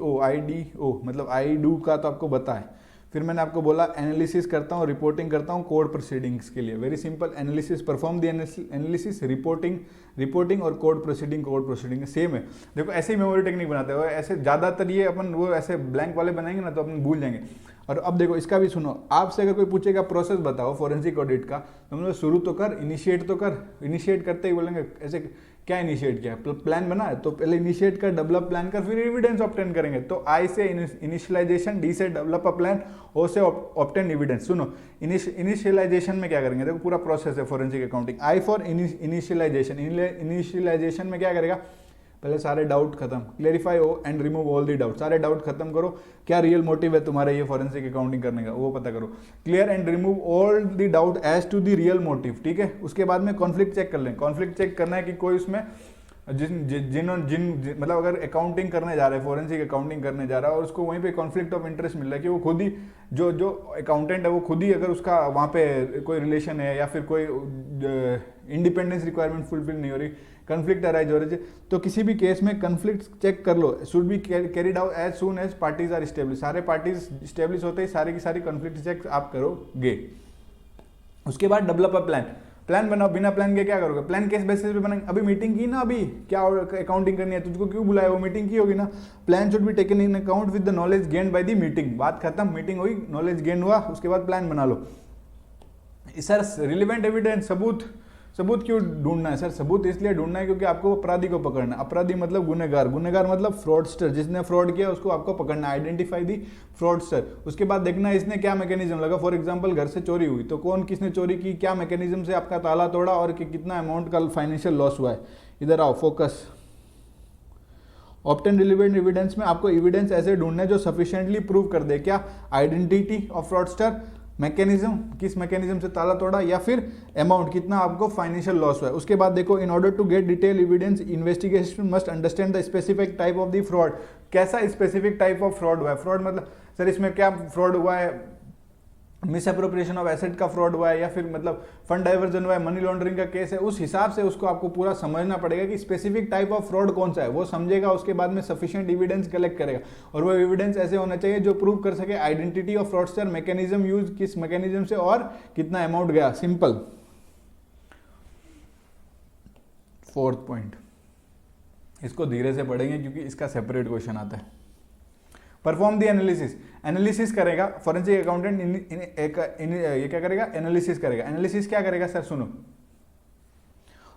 ओ मतलब आई डू का तो आपको पता है। फिर मैंने आपको बोला एनालिसिस करता हूँ, रिपोर्टिंग करता हूँ कोर्ट प्रोसीडिंग्स के लिए। Very simple, analysis, perform the analysis, reporting और कोर्ट प्रोसीडिंग सेम है। देखो ऐसे ही मेमोरी टेक्निक बनाते हैं, ऐसे ज़्यादातर ये अपन वो ऐसे ब्लैंक वाले बनाएंगे ना तो अपन भूल जाएंगे। और अब देखो इसका भी सुनो, आपसे अगर कोई पूछेगा प्रोसेस बताओ फॉरेंसिक ऑडिट का, तो मतलब शुरू तो कर, इनिशिएट तो कर। इनिशिएट करते ही बोलेंगे ऐसे क्या इनिशिएट किया, प्लान बना है तो पहले इनिशिएट कर, डेवलप प्लान कर, फिर एविडेंस ऑब्टेन करेंगे। तो आई से इनिशियलाइजेशन, डी से डेवलप अ प्लान, ओ से ऑब्टेन एविडेंस। सुनो इनिशियलाइजेशन में क्या करेंगे, देखो पूरा प्रोसेस है forensic accounting. I for initialisation, initialisation में क्या करेगा, पहले सारे डाउट खत्म, क्लेरिफाई हो and remove all the doubt, सारे डाउट खत्म करो, क्या रियल मोटिव है तुम्हारा ये फॉरेंसिक अकाउंटिंग करने का वो पता करो। Clear and remove all the doubt as to the real motive, ठीक है। उसके बाद में कॉन्फ्लिक्ट चेक कर लें, कॉन्फ्लिक्ट चेक करना है कि कोई उसमें जिन मतलब अगर अकाउंटिंग करने जा रहा है, फॉरेंसिक अकाउंटिंग करने जा रहा है और उसको वहीं पे कॉन्फ्लिक्ट ऑफ इंटरेस्ट मिल रहा है कि वो खुद ही जो अकाउंटेंट है वो खुद ही अगर उसका वहाँ पे कोई रिलेशन है या फिर कोई इंडिपेंडेंस रिक्वायरमेंट फुलफिल नहीं हो रही, कन्फ्लिक्ट अराइज हो रही है, तो किसी भी केस में कन्फ्लिक्ट चेक कर लो, should be carried out as soon as parties are establish. सारे पार्टीज स्टेब्लिश होते ही सारी की सारी कन्फ्लिक्ट चेक आप करोगे। उसके बाद डेवलप अ प्लान बनाओ, बिना प्लान के क्या करोगे, प्लान किस बेसिस पे बनाएंगे, अभी मीटिंग की ना, अभी क्या अकाउंटिंग करनी है, तुझको क्यों बुलाया, वो मीटिंग की होगी ना। Plan should be taken in account with the knowledge gained by the meeting, बात खत्म, मीटिंग हुई, नॉलेज गेन हुआ, उसके बाद प्लान बना लो। सर रिलेवेंट एविडेंस, सबूत क्यों ढूंढना है सर, सबूत इसलिए ढूंढना है क्योंकि आपको अपराधी को पकड़ना है। अपराधी मतलब गुनहगार, गुनहगार मतलब फ्रॉडस्टर, जिसने फ्रॉड किया उसको आपको पकड़ना है, आइडेंटिफाई दी फ्रॉडस्टर। उसके बाद देखना है इसने क्या मैकेनिज्म लगा, फॉर एग्जांपल घर से चोरी हुई तो कौन किसने चोरी की, क्या मैकेनिज्म से आपका ताला तोड़ा और कि कितना अमाउंट का फाइनेंशियल लॉस हुआ है। इधर आओ, फोकस। ऑब्टेन रिलेवेंट एविडेंस में आपको एविडेंस ऐसे ढूंढने जो सफिशिएंटली प्रूव कर दे क्या, आइडेंटिटी ऑफ फ्रॉडस्टर, मैकेनिज्म, किस मैकेनिज्म से ताला तोड़ा, या फिर अमाउंट कितना आपको फाइनेंशियल लॉस हुआ है। उसके बाद देखो, in order to get detail evidence investigation must understand the specific type of the fraud, कैसा स्पेसिफिक टाइप ऑफ फ्रॉड हुआ है। फ्रॉड मतलब सर इसमें क्या फ्रॉड हुआ है, मिस अप्रोप्रिएशन ऑफ एसेट का फ्रॉड हुआ है या फिर मतलब फंड डाइवर्जन हुआ है, मनी लॉन्ड्रिंग का केस है, उस हिसाब से उसको आपको पूरा समझना पड़ेगा कि स्पेसिफिक टाइप ऑफ फ्रॉड कौन सा है, वो समझेगा। उसके बाद में सफिशिएंट एविडेंस कलेक्ट करेगा और वो एविडेंस ऐसे होना चाहिए जो प्रूव कर सके identity of fraudster, mechanism use किस मैकेनिज्म से और कितना अमाउंट गया। सिंपल। फोर्थ पॉइंट, इसको धीरे से पढ़ेंगे क्योंकि इसका सेपरेट क्वेश्चन आता है। परफॉर्म द एनालिसिस, एनालिसिस करेगा फॉरेंसिक अकाउंटेंट, ये क्या करेगा, एनालिसिस करेगा। एनालिसिस क्या करेगा सर, सुनो,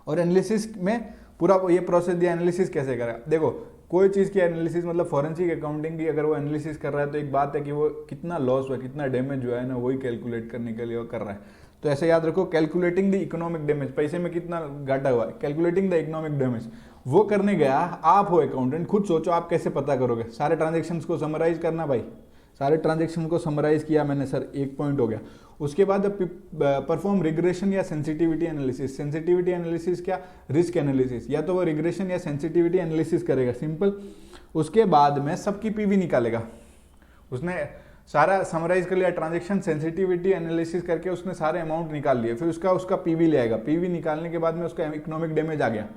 और एनालिसिस में पूरा ये प्रोसेस दिया, एनालिसिस कैसे करेगा। देखो कोई चीज़ की एनालिसिस मतलब फॉरेंसिक अकाउंटिंग की अगर वो एनालिसिस कर रहा है तो एक बात है कि वो कितना लॉस हुआ, कितना डैमेज हुआ है ना, वही कैलकुलेट करने के लिए वो कर रहा है। तो ऐसे याद रखो, कैलकुलेटिंग द इकोनॉमिक डैमेज, पैसे में कितना घाटा हुआ है, कैलकुलेटिंग द इकोनॉमिक डैमेज, वो करने गया। आप हो अकाउंटेंट, खुद सोचो आप कैसे पता करोगे। सारे ट्रांजेक्शन्स को समराइज करना भाई, सारे ट्रांजेक्शन को समराइज किया मैंने सर, एक पॉइंट हो गया। उसके बाद परफॉर्म रिग्रेशन या सेंसिटिविटी एनालिसिस। सेंसिटिविटी एनालिसिस क्या, रिस्क एनालिसिस, या तो वो रिग्रेशन या सेंसिटिविटी एनालिसिस करेगा, सिंपल। उसके बाद में सबकी पीवी निकालेगा, उसने सारा समराइज कर लिया ट्रांजेक्शन, सेंसिटिविटी एनालिसिस करके उसने सारे अमाउंट निकाल लिए, फिर उसका पीवी ले आएगा। पीवी निकालने के बाद में उसका इकोनॉमिक डैमेज आ गया।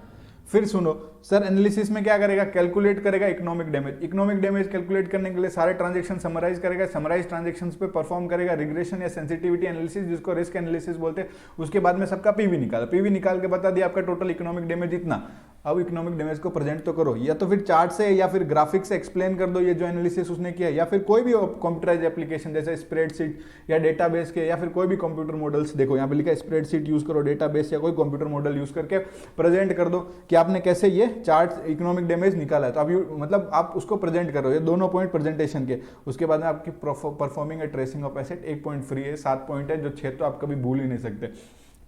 फिर सुनो सर, एनालिसिस में क्या करेगा, कैलकुलेट करेगा economic damage. Economic damage calculate करने के लिए सारे ट्रांजेक्शन समराइज करेगा, समराइज ट्रांजेक्शंस पे परफॉर्म करेगा रिग्रेशन या सेंसिटिविटी एनालिसिस, जिसको रिस्क एनालिसिस बोलते हैं। उसके बाद में सबका पीवी निकाला, पीवी निकाल के बता दिया आपका टोटल इकोनॉमिक डैमेज इतना। अब इकोनॉमिक डैमेज को प्रेजेंट तो करो, या तो फिर चार्ट से या फिर ग्राफिक से एक्सप्लेन कर दो ये जो एनालिसिस उसने किया, या फिर कोई भी कंप्यूटराइज एप्लीकेशन जैसे स्प्रेडशीट या डेटाबेस के, या फिर कोई भी कंप्यूटर मॉडल्स, देखो यहाँ पे लिखा है स्प्रेडशीट यूज करो, डेटाबेस या कोई कंप्यूटर मॉडल यूज करके प्रेजेंट कर दो कि आपने कैसे ये चार्ट इकोनॉमिक डैमेज निकाला है। तो आप मतलब आप उसको प्रेजेंट करो, ये दोनों पॉइंट प्रेजेंटेशन के। उसके बाद में आपकी performing A tracing of asset, एक पॉइंट फ्री है, 7 पॉइंट है, जो 6 तो आप कभी भूल ही नहीं सकते,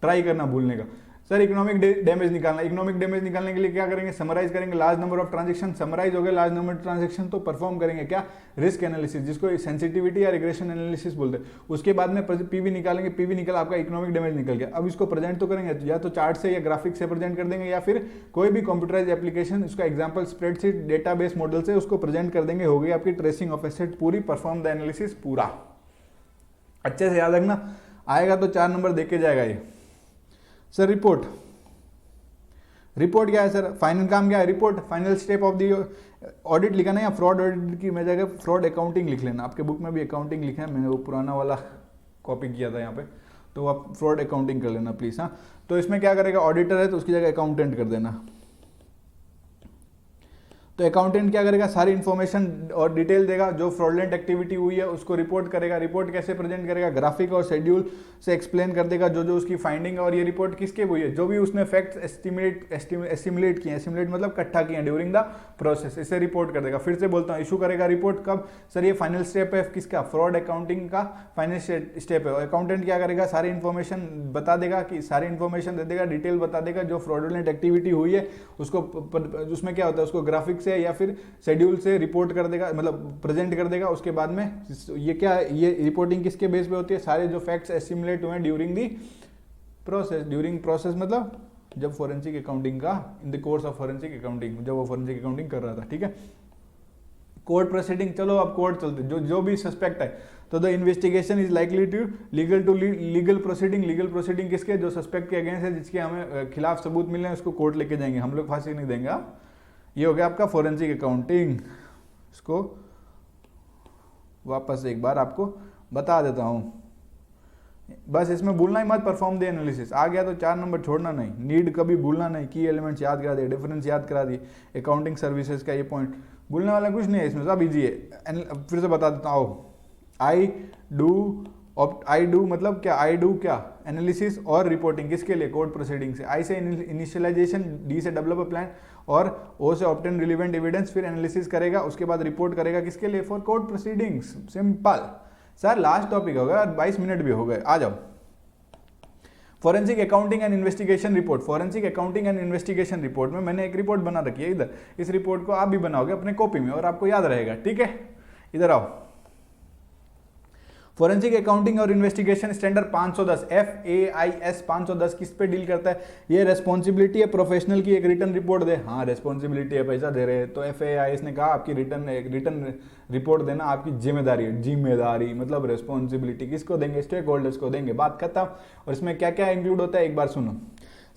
ट्राई करना भूलने का। सर इकोनॉमिक डैमेज निकालना, इकोनॉमिक डैमेज निकालने के लिए क्या करेंगे, समराइज करेंगे large number of transaction, summarise हो गया लार्ज नंबर ऑफ ट्रांजैक्शन, तो परफॉर्म करेंगे क्या, रिस्क एनालिसिस, जिसको सेंसिटिविटी या रिग्रेशन एनालिसिस बोलते हैं। उसके बाद में पीवी निकालेंगे, पीवी निकल आपका इकोनॉमिक डैमेज निकल गया। अब इसको प्रेजेंट तो करेंगे, या तो चार्ट से या ग्राफिक से प्रेजेंट कर देंगे, या फिर कोई भी कंप्यूटराइज एप्लीकेशन, उसका एग्जाम्पल स्प्रेडशीट डेटाबेस मॉडल से उसको प्रेजेंट कर देंगे, हो गई आपकी ट्रेसिंग ऑफ एसेट पूरी, परफॉर्म द एनालिसिस पूरा। अच्छे से याद रखना, आएगा तो 4 नंबर देके जाएगा ये। सर रिपोर्ट, रिपोर्ट क्या है सर, फाइनल काम क्या है, report final step of the audit लिखा ना, या फ्रॉड ऑडिट की मैं जगह फ्रॉड अकाउंटिंग लिख लेना, आपके बुक में भी अकाउंटिंग लिखा है, मैंने वो पुराना वाला कॉपी किया था यहाँ पे, तो आप फ्रॉड अकाउंटिंग कर लेना प्लीज। हाँ, तो इसमें क्या करेगा, ऑडिटर है तो उसकी जगह अकाउंटेंट कर देना। तो अकाउंटेंट क्या करेगा, सारी इन्फॉर्मेशन और डिटेल देगा, जो फ्रॉडलेंट एक्टिविटी हुई है उसको रिपोर्ट करेगा। रिपोर्ट कैसे प्रेजेंट करेगा, ग्राफिक और शेड्यूल से एक्सप्लेन कर देगा जो जो उसकी फाइंडिंग, और ये रिपोर्ट किसके हुई है, जो भी उसने फैक्ट्स एस्टिमेट किए, एस्टिमेट मतलब इकट्ठा किए ड्यूरिंग द प्रोसेस, इसे रिपोर्ट कर देगा। फिर से बोलता हूँ, इशू करेगा रिपोर्ट कब, सर ये फाइनल स्टेप है किसका, फ्रॉड अकाउंटिंग का फाइनल स्टेप है। अकाउंटेंट क्या करेगा, सारी इन्फॉर्मेशन बता देगा, कि सारी इन्फॉर्मेशन दे देगा, डिटेल बता देगा, जो फ्रॉडलेंट एक्टिविटी हुई है उसको, उसमें क्या होता है, उसको ग्राफिक से या फिर शेड्यूल से रिपोर्ट कर देगा, मतलब प्रेजेंट कर देगा। उसके बाद में ये क्या, ये रिपोर्टिंग किसके बेस पे होती है, सारे जो फैक्ट्स एस्टिमेट हुए during the process, during process मतलब जब फोरेंसिक अकाउंटिंग का, in the course of forensic accounting, जब वो फोरेंसिक अकाउंटिंग कर रहा था। ठीक है, कोर्ट प्रोसीडिंग, चलो अब कोर्ट चलते, जो भी सस्पेक्ट है, तो the investigation is likely to legal proceeding, legal proceeding किसके, जो सस्पेक्ट के अगेंस्ट है, जिसके हमें खिलाफ सबूत मिले, उसको कोर्ट लेके जाएंगे, हम लोग फांसी नहीं देंगे। ये हो गया आपका फोरेंसिक अकाउंटिंग। इसको वापस एक बार आपको बता देता हूं, बस इसमें भूलना ही मत, परफॉर्म द एनालिसिस। आ गया तो 4 नंबर छोड़ना नहीं, नीड कभी भूलना नहीं, की एलिमेंट्स याद करा दिए, डिफरेंस याद करा दी, अकाउंटिंग सर्विसेज का ये पॉइंट, भूलने वाला कुछ नहीं है इसमें, सब इजी है। फिर से बता देता हूँ, आई डू मतलब क्या, आई डू क्या, एनालिसिस और रिपोर्टिंग किसके लिए, कोर्ट प्रोसीडिंग से। आई से इनिशियलाइजेशन, डी से डेवलप अ प्लान, और ओ से ऑब्टेन रिलेवेंट एविडेंस, फिर एनालिसिस करेगा, उसके बाद रिपोर्ट करेगा किसके लिए, for court proceedings. Simple sir, last topic होगा, 22 मिनट भी हो गए, आ जाओ। Forensic accounting and investigation report, forensic accounting and investigation report में मैंने एक रिपोर्ट बना रखी है इधर, इस रिपोर्ट को आप भी बनाओगे अपने कॉपी में और आपको याद रहेगा। ठीक है, इधर आओ। फॉरेंसिक अकाउंटिंग और इन्वेस्टिगेशन स्टैंडर्ड 510 FAIS 510 किस पे डील करता है, ये रेस्पॉन्सिबिलिटी है प्रोफेशनल की, एक रिटर्न रिपोर्ट दे। हाँ रेस्पॉन्सिबिलिटी है, पैसा दे रहे हैं तो FAIS ने कहा आपकी रिटर्न रिपोर्ट देना आपकी जिम्मेदारी है। जिम्मेदारी मतलब रेस्पॉन्सिबिलिटी किसको देंगे, स्टेक होल्डर्स को देंगे, बात खत्म। और इसमें क्या क्या इंक्लूड होता है एक बार सुनो।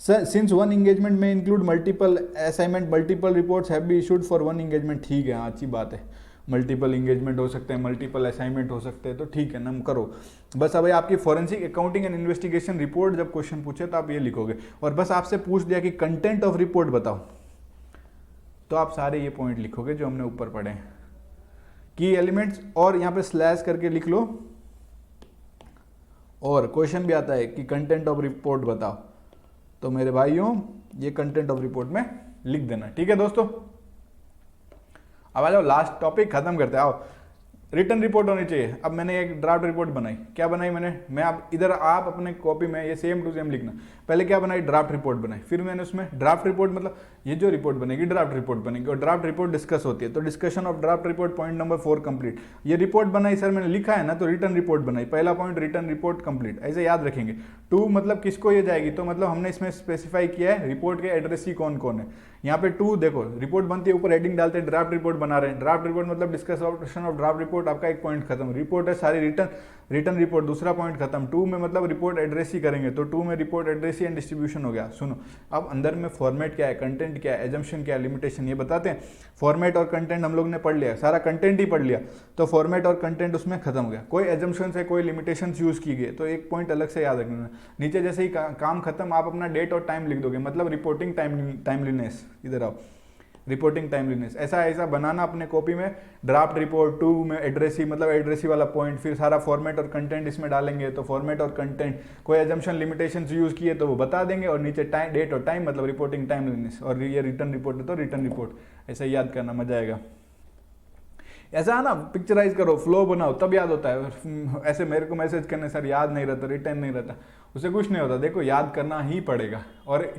सर सिंस वन इंगेजमेंट में include multiple assignment, multiple reports have be issued for one engagement. ठीक है, हाँ अच्छी बात है, मल्टीपल इंगेजमेंट हो सकते हैं, मल्टीपल असाइनमेंट हो सकते हैं, तो ठीक है ना, करो बस। अब आपकी forensic accounting and investigation report जब क्वेश्चन पूछे तो आप ये लिखोगे, और बस आपसे पूछ दिया कि कंटेंट ऑफ रिपोर्ट बताओ, तो आप सारे ये पॉइंट लिखोगे जो हमने ऊपर पढ़े हैं, की एलिमेंट्स, और यहाँ पे स्लैश करके लिख लो। और क्वेश्चन भी आता है कि कंटेंट ऑफ रिपोर्ट बताओ, तो मेरे भाइयों ये कंटेंट ऑफ रिपोर्ट में लिख देना। ठीक है दोस्तों, अब आ जाओ लास्ट टॉपिक खत्म करते हैं। आओ, रिटर्न रिपोर्ट होनी चाहिए। अब मैंने एक ड्राफ्ट रिपोर्ट बनाई, क्या बनाई मैंने, मैं अब इधर आप अपने कॉपी में ये सेम टू सेम लिखना। पहले क्या बनाई, ड्राफ्ट रिपोर्ट बनाई, फिर मैंने उसमें ड्राफ्ट रिपोर्ट मतलब ये जो रिपोर्ट बनेगी ड्राफ्ट रिपोर्ट बनेगी, और ड्राफ्ट रिपोर्ट डिस्कस होती है, तो discussion of draft report point number 4 complete. ये रिपोर्ट बनाई सर मैंने लिखा है ना, तो रिटर्न रिपोर्ट बनाई, पहला पॉइंट रिटर्न रिपोर्ट कंप्लीट, ऐसे याद रखेंगे। 2 मतलब किसको ये जाएगी, तो मतलब हमने इसमें स्पेसिफाई किया है रिपोर्ट के एड्रेसी कौन कौन है। यहाँ पे 2 देखो रिपोर्ट बनती है, ऊपर हेडिंग डालते हैं ड्राफ्ट रिपोर्ट बना रहे हैं, ड्राफ्ट रिपोर्ट मतलब discussion of draft report report आपका एक पॉइंट खत्म, रिपोर्ट है सारी रिटर्न रिपोर्ट दूसरा पॉइंट खत्म। 2 में मतलब रिपोर्ट एड्रेस ही करेंगे, तो 2 में रिपोर्ट एड्रेस एंड डिस्ट्रीब्यूशन हो गया। सुनो अब अंदर में फॉर्मेट क्या है, कंटेंट क्या है, एजम्पशन क्या है, लिमिटेशन, ये बताते हैं। फॉर्मेट और कंटेंट हम लोग ने पढ़ लिया, सारा कंटेंट ही पढ़ लिया, तो फॉर्मेट और कंटेंट उसमें खत्म हो गया। कोई एजम्पशन है, कोई लिमिटेशन यूज की गई, तो एक पॉइंट अलग से याद रखना। नीचे जैसे ही काम खत्म, आप अपना डेट और टाइम लिख दोगे, मतलब रिपोर्टिंग टाइमलीनेस। इधर आओ, रिपोर्टिंग टाइमलीनेस ऐसा बनाना अपने कॉपी में। ड्राफ्ट रिपोर्ट 2 में एड्रेसी, मतलब एड्रेसी वाला पॉइंट, फिर सारा फॉर्मेट और कंटेंट इसमें डालेंगे, तो फॉर्मेट और कंटेंट, कोई एजम्पशन लिमिटेशन यूज किए तो वो बता देंगे, और नीचे डेट और टाइम मतलब रिपोर्टिंग टाइमलीनेस, और ये रिटर्न रिपोर्ट है तो रिटर्न रिपोर्ट। ऐसा याद करना, मजा आएगा। ऐसा है ना, पिक्चराइज करो, फ्लो बनाओ, तब याद होता है। ऐसे मेरे को मैसेज करने सर याद नहीं रहता, रिटर्न नहीं रहता, उससे कुछ नहीं होता। देखो याद करना ही पड़ेगा, और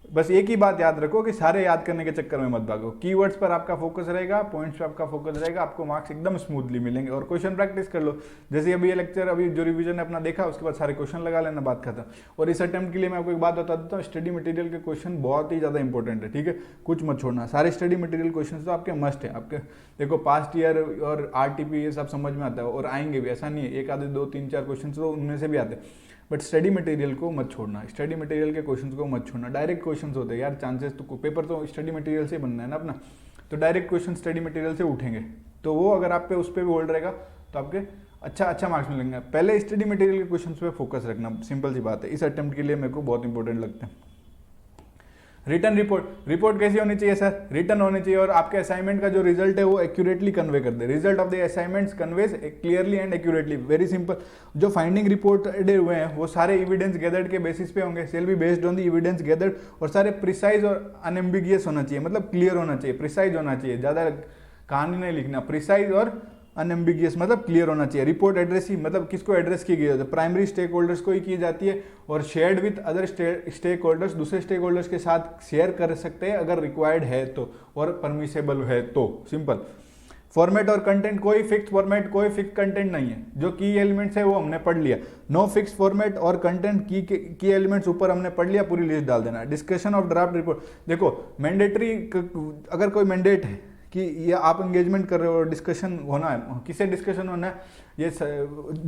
बस एक ही बात याद रखो कि सारे याद करने के चक्कर में मत भागो। कीवर्ड्स पर आपका फोकस रहेगा, पॉइंट्स पर आपका फोकस रहेगा, आपको मार्क्स एकदम स्मूथली मिलेंगे। और क्वेश्चन प्रैक्टिस कर लो, जैसे अभी ये लेक्चर, अभी जो रिवीजन ने अपना देखा, उसके बाद सारे क्वेश्चन लगा लेना, बात खत्म। और इस अटेम्प्ट के लिए मैं आपको एक बात बता देता हूँ, स्टडी मटेरियल के क्वेश्चन बहुत ही ज़्यादा इंपॉर्टेंट है, ठीक है, कुछ मत छोड़ना। सारे स्टडी मटेरियल क्वेश्चन तो आपके मस्ट है। आपके देखो पास्ट ईयर और RTP ये सब समझ में आता है, और आएंगे भी, ऐसा नहीं है, एक आधे 2 3 4 क्वेश्चन तो उनमें से भी आते हैं, बट स्टडी मटेरियल को मत छोड़ना, स्टडी मटेरियल के क्वेश्चंस को मत छोड़ना। डायरेक्ट क्वेश्चंस होते हैं यार, चांसेस तो पेपर तो स्टडी मटेरियल से बनना है ना अपना, तो डायरेक्ट क्वेश्चन स्टडी मटेरियल से उठेंगे, तो वो अगर आप पे उस पर भी होल्ड रहेगा तो आपके अच्छा मार्क्स मिलेंगे। पहले स्टडी मटेरियल के क्वेश्चंस पे फोकस रखना, सिंपल सी बात है। इस अटेम्प्ट के लिए मेरे को बहुत इंपॉर्टेंट लगता है। रिटर्न रिपोर्ट कैसी होनी चाहिए सर, रिटर्न होनी चाहिए, और आपके असाइनमेंट का जो रिजल्ट है वो एक्यूरेटली कन्वे कर दे। Result of the assignments conveys clearly and accurately, very simple. जो फाइंडिंग रिपोर्ट हुए हैं वो सारे एविडेंस गैदर्ड के बेसिस पे होंगे, shall be based on the evidence gathered, और सारे प्रिसाइज और अनएम्बिगियस होना चाहिए, मतलब क्लियर होना चाहिए, प्रिसाइज होना चाहिए, ज़्यादा कहानी नहीं लिखना, प्रिसाइज और अनएम्बिगियस मतलब क्लियर होना चाहिए। रिपोर्ट एड्रेस ही मतलब किसको एड्रेस की गई है, प्राइमरी स्टेक होल्डर्स को ही की जाती है, और shared with other stakeholders, दूसरे स्टेक होल्डर्स के साथ शेयर कर सकते हैं अगर रिक्वायर्ड है तो, और परमिसेबल है तो, सिंपल। फॉर्मेट और कंटेंट, कोई फिक्स फॉर्मेट कोई फिक्स कंटेंट नहीं है, जो की एलिमेंट्स है वो हमने पढ़ लिया। नो फिक्स फॉर्मेट और कंटेंट, की एलिमेंट्स ऊपर हमने पढ़ लिया, पूरी लिस्ट डाल देना। डिस्कशन ऑफ ड्राफ्ट रिपोर्ट, देखो मैंडेटरी, अगर कोई मैंडेट है कि ये आप एंगेजमेंट कर रहे हो, डिस्कशन होना है, किससे डिस्कशन होना है, ये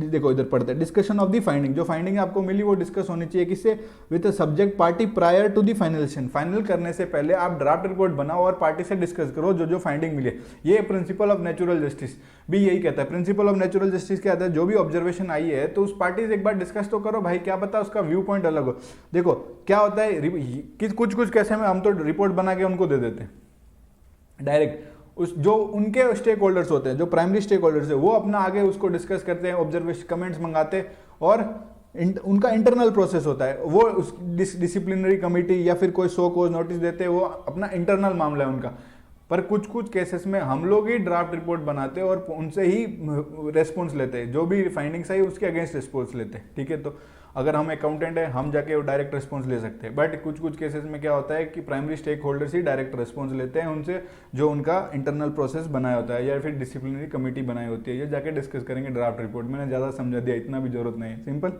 देखो इधर पढ़ते हैं, डिस्कशन ऑफ द फाइंडिंग, जो फाइंडिंग आपको मिली वो डिस्कस होनी चाहिए, किससे, with subject party prior to the finalisation. Final करने से पहले आप ड्राफ्ट रिपोर्ट बनाओ और पार्टी से डिस्कस करो जो फाइंडिंग मिले। ये प्रिंसिपल ऑफ नेचुरल जस्टिस भी यही कहता है। प्रिंसिपल ऑफ नेचुरल जस्टिस क्या कहता है, जो भी ऑब्जर्वेशन आई है तो उस पार्टी से एक बार डिस्कस तो करो भाई, क्या पता उसका व्यू पॉइंट अलग हो। देखो क्या होता है, कुछ कैसे में हम तो रिपोर्ट बना के उनको दे देते हैं डायरेक्ट, उस जो उनके स्टेक होल्डर्स होते हैं, जो प्राइमरी स्टेक होल्डर्स है, वो अपना आगे उसको डिस्कस करते हैं, ऑब्जर्वेशन कमेंट्स मंगाते हैं, और उनका इंटरनल प्रोसेस होता है, वो उस डिसिप्लिनरी कमेटी या फिर कोई सो कोज नोटिस देते हैं, वो अपना इंटरनल मामला है उनका। पर कुछ केसेस में हम लोग ही ड्राफ्ट रिपोर्ट बनाते हैं और उनसे ही रेस्पॉन्स लेते हैं, जो भी फाइंडिंग्स आई उसके अगेंस्ट रिस्पॉन्स लेते हैं, ठीक है। तो अगर हम अकाउंटेंट है, हम जाके वो डायरेक्ट रिस्पॉन्स ले सकते हैं, बट कुछ केसेस में क्या होता है कि प्राइमरी स्टेक होल्डर्स ही डायरेक्ट रिस्पॉन्स लेते हैं उनसे, जो उनका इंटरनल प्रोसेस बनाया होता है या फिर डिसिप्लिनरी कमेटी बनाई होती है, ये जाके डिस्कस करेंगे ड्राफ्ट रिपोर्ट। मैंने ज़्यादा समझा दिया, इतना भी जरूरत नहीं है, सिंपल।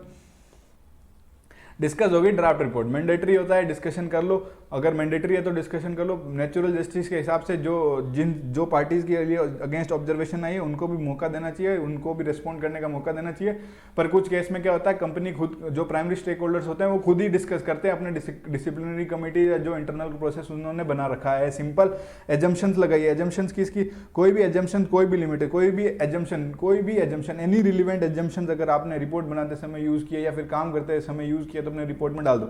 डिस्कस होगी ड्राफ्ट रिपोर्ट, मैंडेटरी होता है, डिस्कशन कर लो, अगर मैंडेटरी है तो डिस्कशन कर लो। नेचुरल जस्टिस के हिसाब से जो पार्टीज के लिए अगेंस्ट ऑब्जर्वेशन आई है उनको भी मौका देना चाहिए, उनको भी रिस्पॉन्ड करने का मौका देना चाहिए। पर कुछ केस में क्या होता है, कंपनी खुद, जो प्राइमरी स्टेक होल्डर्स होते हैं वो खुद ही डिस्कस करते हैं अपने डिसिप्लिनरी कमेटी या जो इंटरनल प्रोसेस उन्होंने बना रखा है। सिंपल एजम्पशंस लगाइए, एजम्पशंस किसकी, कोई भी एजम्पशन, कोई भी लिमिटेड, कोई भी एजम्पशन, एनी रिलीवेंट एजम्पशन अगर आपने रिपोर्ट बनाते समय यूज किया या फिर काम करते समय यूज किया तो अपने रिपोर्ट में डाल दो।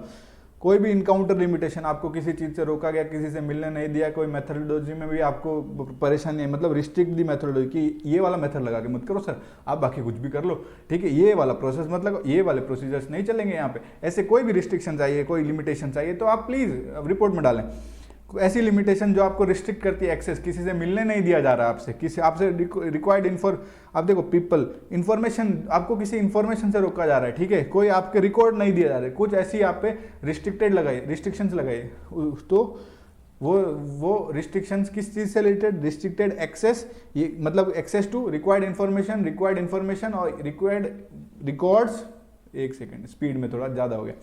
कोई भी इनकाउंटर लिमिटेशन, आपको किसी चीज से रोका गया, किसी से मिलने नहीं दिया, कोई मेथोडोलॉजी में भी आपको परेशानी है, मतलब रिस्ट्रिक्ट दी मेथोडोलॉजी कि ये वाला मेथड लगा के मत करो सर, आप बाकी कुछ भी कर लो, ठीक है, ये वाला प्रोसेस मतलब ये वाले प्रोसीजर्स नहीं चलेंगे यहाँ पे, ऐसे कोई भी रिस्ट्रिक्शन चाहिए, कोई लिमिटेशन चाहिए तो आप प्लीज रिपोर्ट में डालें। ऐसी लिमिटेशन जो आपको रिस्ट्रिक्ट करती है एक्सेस, किसी से मिलने नहीं दिया जा रहा आपसे, किसी आपसे रिक्वायर्ड आप देखो पीपल इन्फॉर्मेशन, आपको किसी इन्फॉर्मेशन से रोका जा रहा है, ठीक है, कोई आपके रिकॉर्ड नहीं दिया जा रहा है, कुछ ऐसी आप पे रिस्ट्रिक्शंस लगाइए, तो वो रिस्ट्रिक्शंस किस चीज से रिलेटेड, रिस्ट्रिक्टेड एक्सेस, ये मतलब एक्सेस टू रिक्वायर्ड इन्फॉर्मेशन और रिक्वायर्ड रिकॉर्ड्स। एक सेकेंड, स्पीड में थोड़ा ज्यादा हो गया।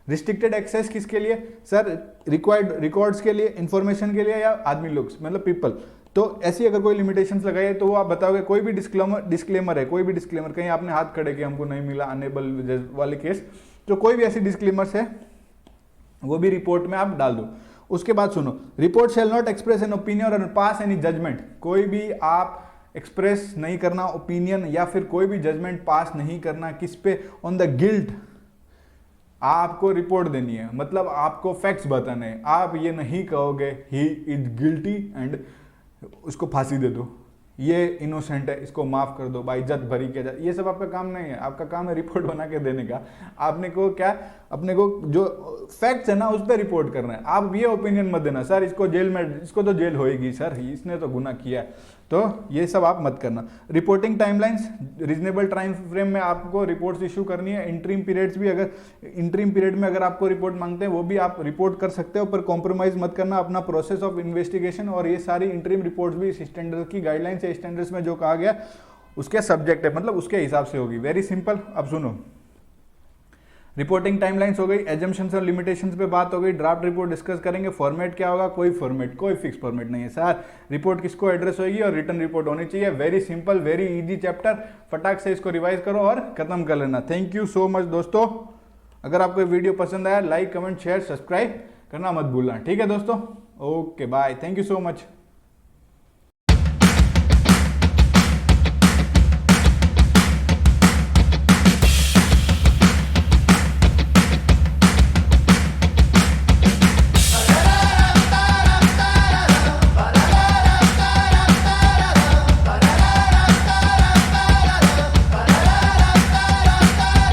रिस्ट्रिक्टेड एक्सेस किसके लिए सर, रिक्वायर्ड रिकॉर्ड्स के लिए, इंफॉर्मेशन के लिए, या आदमी लोग मतलब पीपल, तो ऐसी अगर कोई लिमिटेशंस लगाई है तो वो आप बताओगे। कोई भी डिस्क्लेमर है, कोई भी डिस्क्लेमर, कहीं आपने हाथ खड़े किए हमको नहीं मिला, अनेबल वाले केस, तो कोई भी ऐसी डिस्क्लेमर्स है वो भी रिपोर्ट में आप डाल दो। उसके बाद सुनो, report shall not express an opinion और पास एनी जजमेंट। कोई भी आप एक्सप्रेस नहीं करना ओपिनियन या फिर कोई भी जजमेंट पास नहीं करना, किस पे, ऑन द गिल्ट। आपको रिपोर्ट देनी है, मतलब आपको फैक्ट्स बताने हैं। आप ये नहीं कहोगे ही इज गिल्टी एंड उसको फांसी दे दो, ये इनोसेंट है इसको माफ कर दो, बाइज्जत भरी किया जाए, ये सब आपका काम नहीं है। आपका काम है रिपोर्ट बना के देने का। आपने को क्या, अपने को जो फैक्ट्स है ना उस पर रिपोर्ट करना है। आप ये ओपिनियन मत देना सर इसको जेल में, इसको तो जेल होएगी सर, इसने तो गुनाह किया है, तो ये सब आप मत करना। Reporting timelines, reasonable time frame में आपको रिपोर्ट्स इशू करनी है। इंटरिम पीरियड्स भी, अगर इंटरिम पीरियड में अगर आपको रिपोर्ट मांगते हैं वो भी आप रिपोर्ट कर सकते हो, पर कॉम्प्रोमाइज मत करना अपना प्रोसेस ऑफ इन्वेस्टिगेशन। और ये सारी इंटरिम रिपोर्ट्स भी स्टैंडर्ड की गाइडलाइंस या स्टैंडर्ड्स में जो कहा गया उसके सब्जेक्ट है, मतलब उसके हिसाब से होगी। Very simple. अब सुनो, रिपोर्टिंग टाइमलाइंस हो गई, एजम्पशंस और लिमिटेशंस पे बात हो गई, ड्राफ्ट रिपोर्ट डिस्कस करेंगे। फॉर्मेट क्या होगा, कोई फॉर्मेट, कोई फिक्स फॉर्मेट नहीं है सर। रिपोर्ट किसको एड्रेस होगी और रिटर्न रिपोर्ट होनी चाहिए। Very simple, very easy chapter. फटाक से इसको रिवाइज करो और खत्म कर लेना। थैंक यू सो मच दोस्तों। अगर आपको वीडियो पसंद आया, लाइक कमेंट शेयर सब्सक्राइब करना मत भूलना, ठीक है दोस्तों। Okay bye, thank you so much.